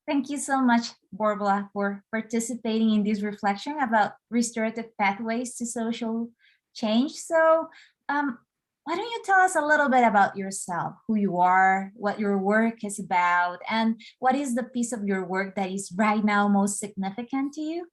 Thank you so much, Borbala, for participating in this reflection about restorative pathways to social change. So why don't you tell us a little bit about yourself, who you are, what your work is about, and what is the piece of your work that is right now most significant to you?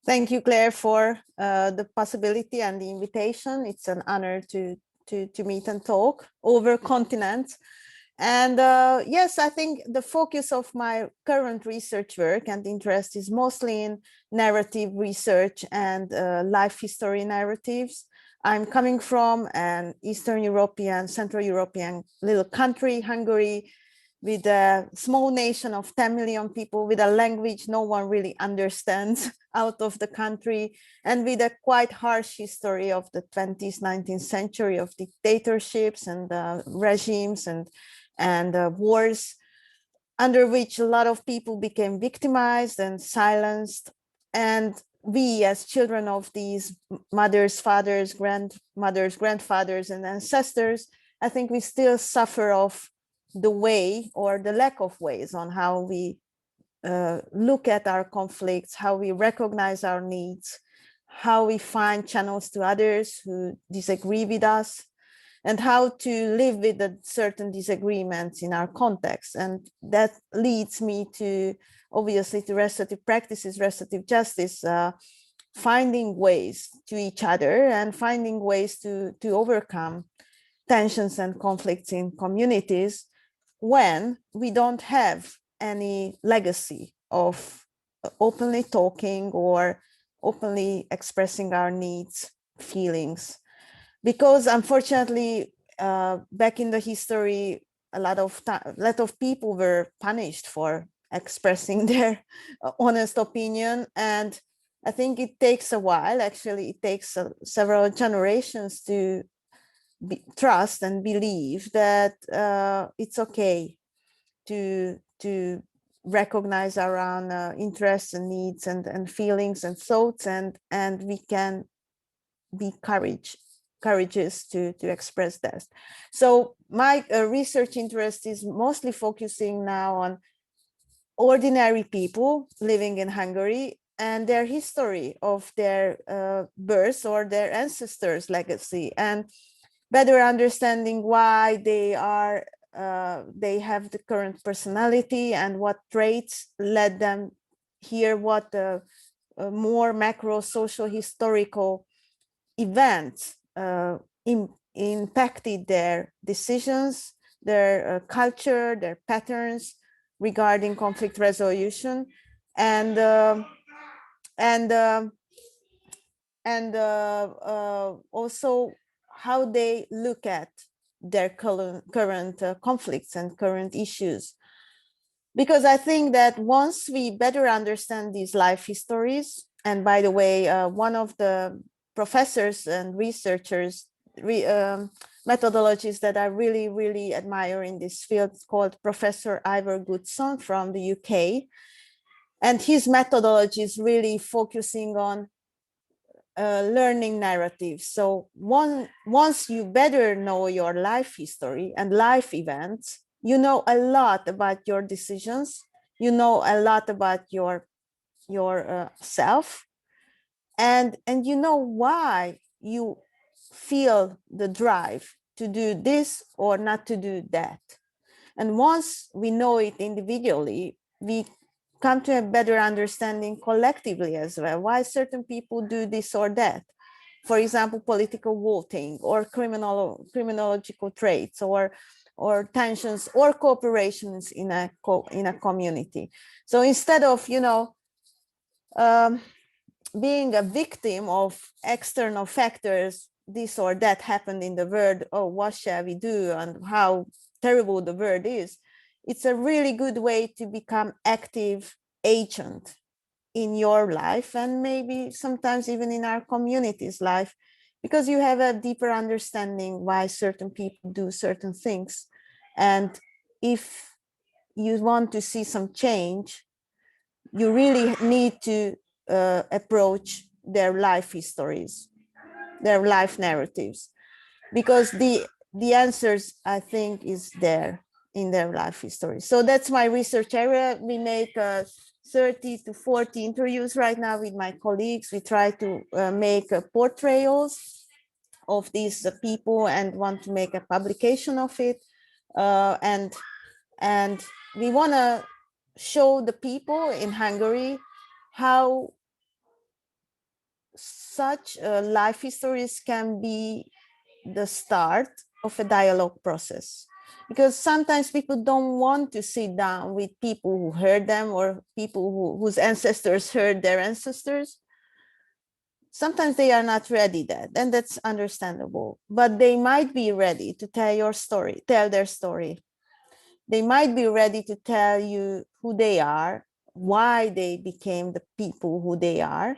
Thank you, Claire, for the possibility and the invitation. It's an honor to meet and talk over continents. And yes, I think the focus of my current research work and interest is mostly in narrative research and life history narratives. I'm coming from an Eastern European, Central European little country, Hungary, with a small nation of 10 million people, with a language no one really understands out of the country, and with a quite harsh history of the 20th, 19th century of dictatorships and regimes and wars, under which a lot of people became victimized and silenced. And we, as children of these mothers, fathers, grandmothers, grandfathers, and ancestors, I think we still suffer of the way or the lack of ways on how we look at our conflicts, how we recognize our needs, how we find channels to others who disagree with us, and how to live with the certain disagreements in our context. And that leads me to, obviously, to restorative practices, restorative justice, finding ways to each other and finding ways to overcome tensions and conflicts in communities when we don't have any legacy of openly talking or openly expressing our needs, feelings. Because unfortunately, back in the history, a lot of people were punished for expressing their honest opinion. And I think it takes a while, actually, it takes several generations to trust and believe that it's okay to recognize our own interests and needs and feelings and thoughts, and we can be courageous to express that. So my research interest is mostly focusing now on ordinary people living in Hungary and their history of their birth or their ancestors' legacy, and better understanding why they have the current personality and what traits led them here, what more macro social historical events impacted their decisions, their culture, their patterns regarding conflict resolution, and also how they look at their current conflicts and current issues. Because I think that once we better understand these life histories, and by the way, one of the professors and researchers methodologies that I really, really admire in this field is called Professor Ivor Goodson from the UK. And his methodology is really focusing on learning narratives. So once you better know your life history and life events, you know a lot about your decisions, you know a lot about your self, and you know why you feel the drive to do this or not to do that. And once we know it individually, we come to a better understanding collectively as well, why certain people do this or that. For example, political voting or criminological traits or tensions or cooperations in a community. So instead of, being a victim of external factors, this or that happened in the world, oh, what shall we do, and how terrible the world is, it's a really good way to become active agent in your life, and maybe sometimes even in our community's life, because you have a deeper understanding why certain people do certain things. And if you want to see some change, you really need to approach their life histories, their life narratives, because the answers, I think, is there in their life history. So that's my research area. We make 30 to 40 interviews right now with my colleagues. We try to make portrayals of these people and want to make a publication of it. And we want to show the people in Hungary how such life histories can be the start of a dialogue process, because sometimes people don't want to sit down with people who heard them or people whose ancestors heard their ancestors. Sometimes they are not ready that, and that's understandable, but they might be ready to tell their story. They might be ready to tell you who they are, why they became the people who they are.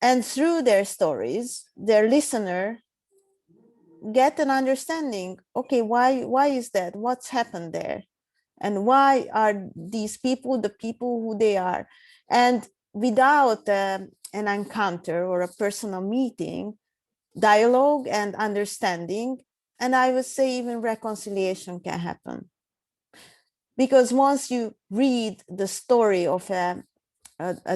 And through their stories, their listener get an understanding. Okay, why is that? What's happened there? And why are these people the people who they are? And without an encounter or a personal meeting, dialogue and understanding, and I would say even reconciliation can happen. Because once you read the story of a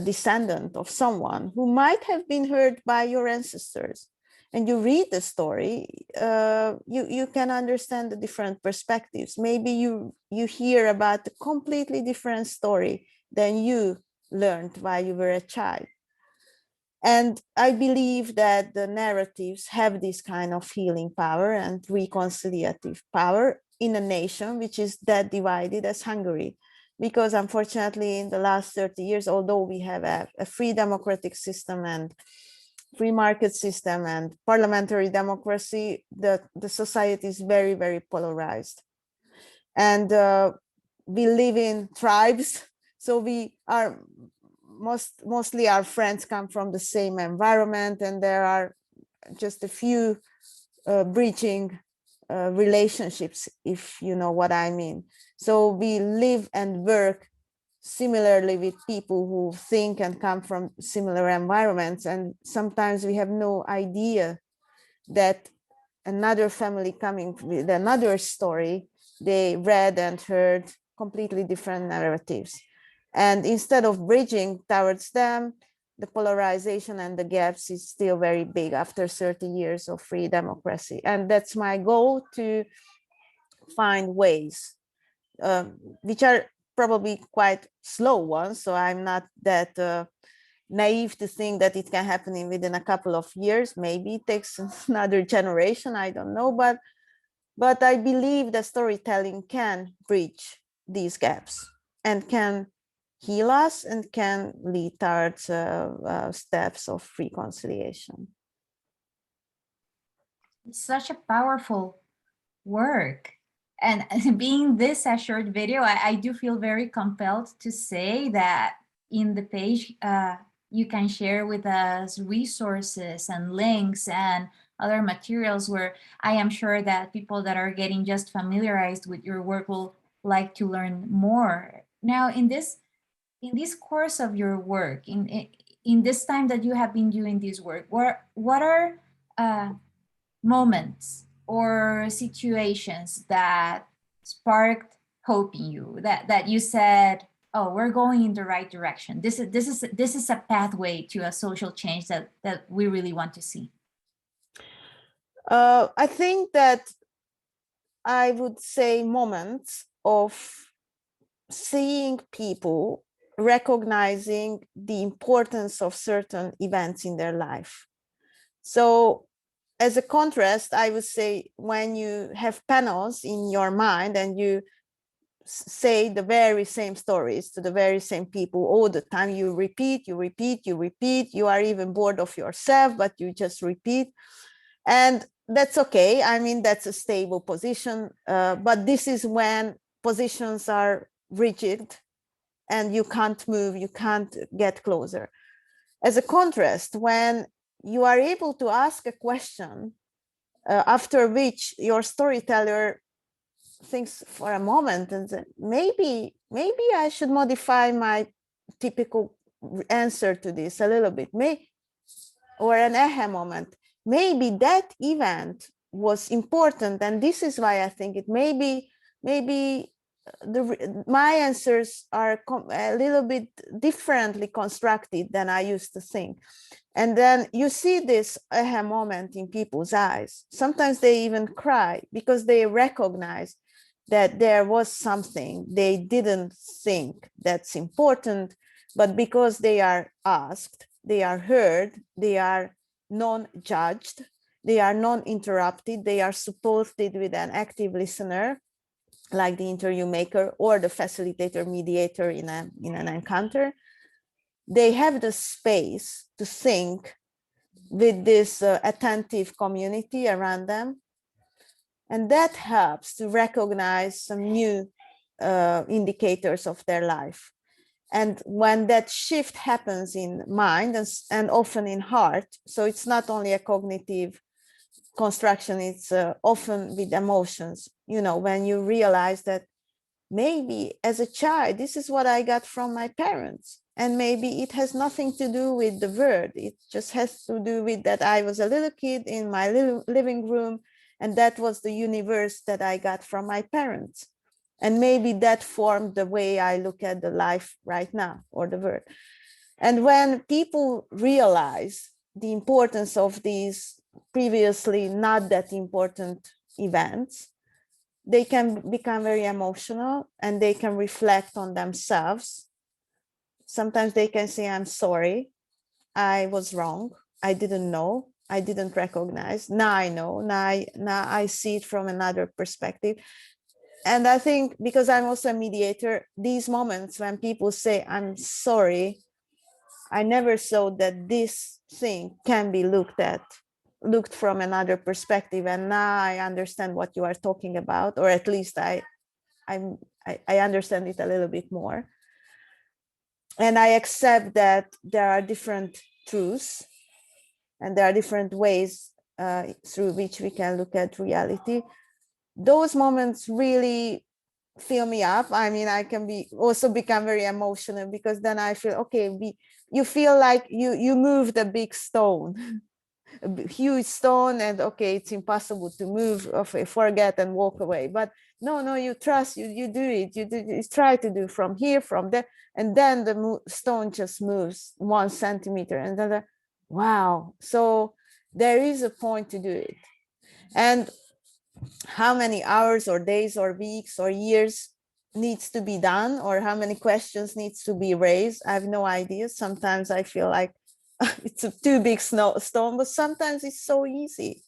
descendant of someone who might have been heard by your ancestors, and you read the story, you can understand the different perspectives. Maybe you hear about a completely different story than you learned while you were a child. And I believe that the narratives have this kind of healing power and reconciliative power in a nation which is that divided as Hungary. Because unfortunately, in the last 30 years, although we have a free democratic system and free market system and parliamentary democracy, the society is very, very polarized. And we live in tribes, so we are mostly our friends come from the same environment, and there are just a few bridging relationships, if you know what I mean. So we live and work similarly with people who think and come from similar environments, and sometimes we have no idea that another family coming with another story, they read and heard completely different narratives. And instead of bridging towards them, the polarization and the gaps is still very big after 30 years of free democracy. And that's my goal, to find ways, which are probably quite slow ones. So I'm not that naive to think that it can happen within a couple of years. Maybe it takes another generation, I don't know. But I believe that storytelling can bridge these gaps and can heal us and can lead towards steps of reconciliation. It's such a powerful work. And being this a short video, I do feel very compelled to say that in the page, you can share with us resources and links and other materials where I am sure that people that are getting just familiarized with your work will like to learn more. Now, in this course of your work, in this time that you have been doing this work, what are moments or situations that sparked hope in you, that you said, oh, we're going in the right direction, this is a pathway to a social change that we really want to see? I think that I would say moments of seeing people recognizing the importance of certain events in their life. So as a contrast, I would say when you have panels in your mind and you say the very same stories to the very same people all the time, you repeat, you are even bored of yourself, but you just repeat. And that's okay. I mean, that's a stable position, but this is when positions are rigid and you can't move, you can't get closer. As a contrast, when you are able to ask a question after which your storyteller thinks for a moment and says, maybe I should modify my typical answer to this a little bit, or an aha moment. Maybe that event was important, and this is why I think it. Maybe maybe my answers are a little bit differently constructed than I used to think. And then you see this aha moment in people's eyes. Sometimes they even cry because they recognize that there was something they didn't think that's important, but because they are asked, they are heard, they are non-judged, they are non-interrupted, they are supported with an active listener, like the interview maker or the facilitator mediator in an encounter. They have the space to think with this attentive community around them. And that helps to recognize some new indicators of their life. And when that shift happens in mind and often in heart, so it's not only a cognitive construction, it's often with emotions, you know, when you realize that maybe as a child, this is what I got from my parents. And maybe it has nothing to do with the word. It just has to do with that I was a little kid in my little living room, and that was the universe that I got from my parents. And maybe that formed the way I look at the life right now, or the world. And when people realize the importance of these previously not that important events, they can become very emotional and they can reflect on themselves. Sometimes they can say, I'm sorry, I was wrong, I didn't know, I didn't recognize. Now I know, now I see it from another perspective. And I think because I'm also a mediator, these moments when people say, I'm sorry, I never saw that this thing can be looked from another perspective. And now I understand what you are talking about, or at least I understand it a little bit more. And I accept that there are different truths and there are different ways through which we can look at reality. Those moments really fill me up. I mean, I can also become very emotional because then I feel, okay, you feel like you moved a big stone, a huge stone, and okay, it's impossible to move, forget and walk away. But no, you trust, you do it, you try to do from here, from there, and then the stone just moves 1 centimeter, and then wow. So there is a point to do it. And how many hours or days or weeks or years needs to be done, or how many questions needs to be raised, I have no idea. Sometimes I feel like it's a too big stone, but sometimes it's so easy.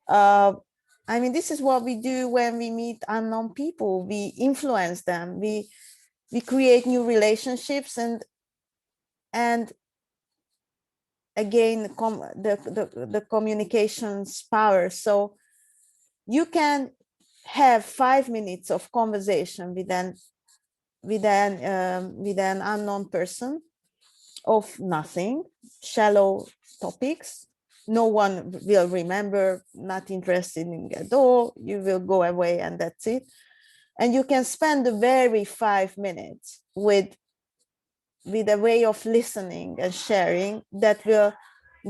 I mean, this is what we do when we meet unknown people. We influence them, we create new relationships, and again, the communications power. So you can have 5 minutes of conversation with an unknown person of nothing, shallow topics. No one will remember, not interested in at all. You will go away and that's it. And you can spend the very 5 minutes with a way of listening and sharing that will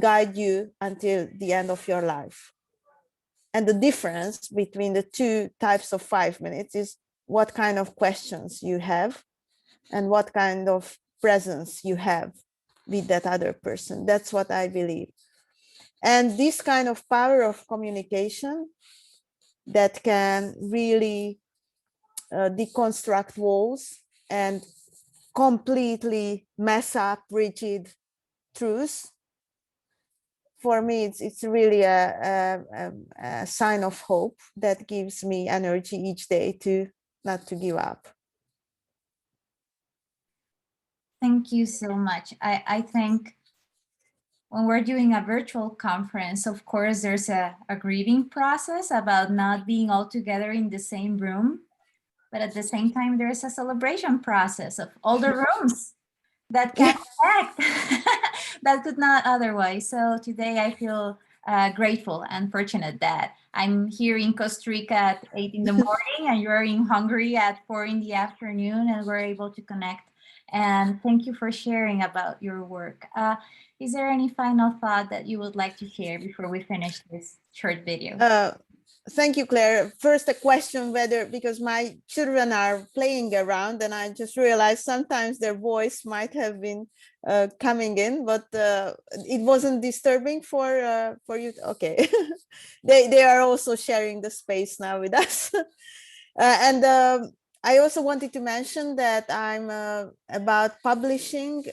guide you until the end of your life. And the difference between the two types of 5 minutes is what kind of questions you have and what kind of presence you have with that other person. That's what I believe. And this kind of power of communication that can really deconstruct walls and completely mess up rigid truths, for me, it's really a sign of hope that gives me energy each day to not to give up. Thank you so much. I think when we're doing a virtual conference, of course, there's a grieving process about not being all together in the same room. But at the same time, there's a celebration process of all the rooms that can connect that could not otherwise. So today I feel grateful and fortunate that I'm here in Costa Rica at 8 in the morning and you're in Hungary at 4 in the afternoon, and we're able to connect. And thank you for sharing about your work. Is there any final thought that you would like to share before we finish this short video? thank you, Claire. First, a question whether, because my children are playing around and I just realized sometimes their voice might have been coming in, but it wasn't disturbing for you. Okay. They are also sharing the space now with us. And I also wanted to mention that I'm about publishing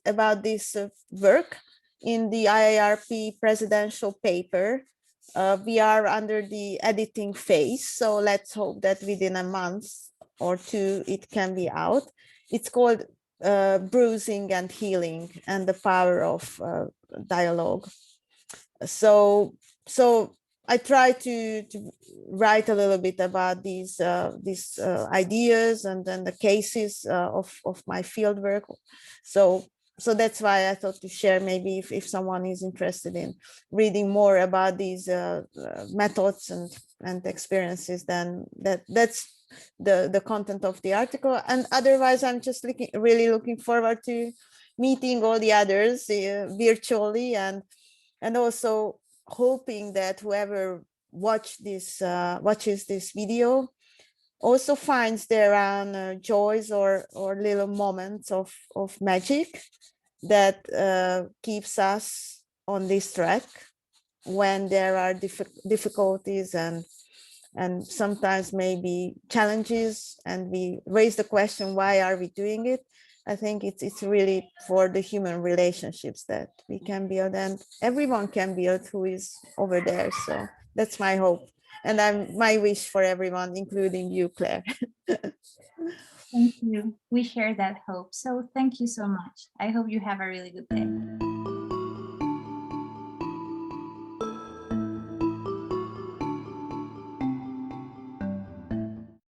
about this work in the IIRP presidential paper. We are under the editing phase, so let's hope that within a month or two it can be out. It's called Bruising and Healing and the Power of Dialogue. So I try to write a little bit about these ideas and then the cases of my field work. So that's why I thought to share, maybe if someone is interested in reading more about these methods and experiences, then that's the content of the article. And otherwise, I'm just really looking forward to meeting all the others virtually, and also hoping that whoever watches this video also finds their own joys or little moments of magic that keeps us on this track when there are difficulties and sometimes maybe challenges, and we raise the question, why are we doing it? I think it's really for the human relationships that we can build, and everyone can build who is over there. So that's my hope, and my wish for everyone, including you, Claire. Thank you. We share that hope. So thank you so much. I hope you have a really good day.